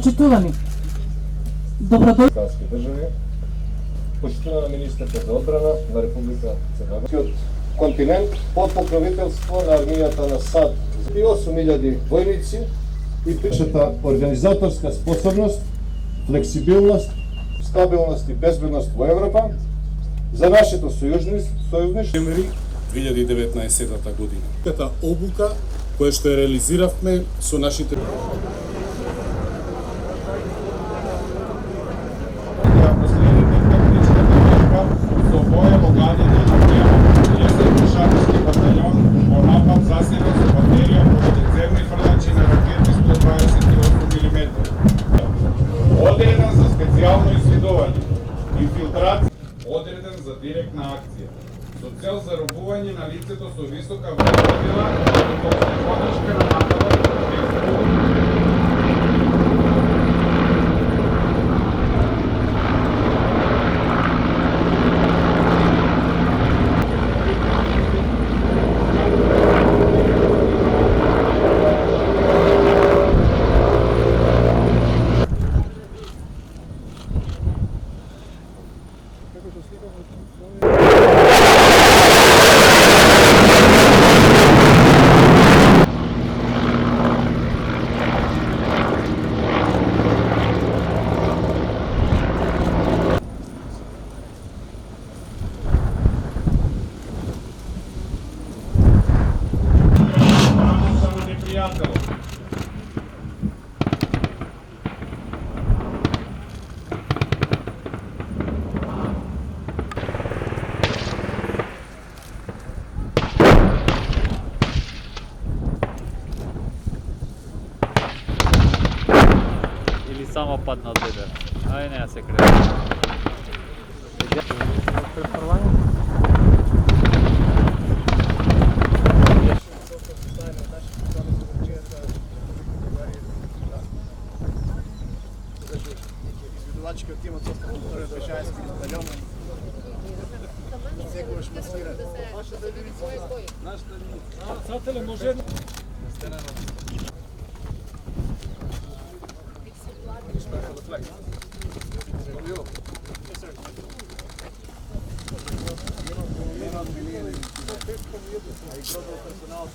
Почитувани, добродошли држави, почитувана министерка за одбрана на Република Црна Гора. Континент под покровителство на армијата на САД и 8.000 војници и пишата организаторска способност, флексибилност, стабилност и безбедност во Европа за нашето сојузништво. 2019 година. Тата обука која што ја реализиравме со нашите Одреден за специјално исследување, инфилтрација, одреден за директна акција, со цел заробување на лицето со висока вреднодила и поддршка на нападот Или само падна од лидер. Ај не се крие. Изведувачкиот тимот состав од вториот пешајски батальон. Секогаш масира. Сателе може Персонал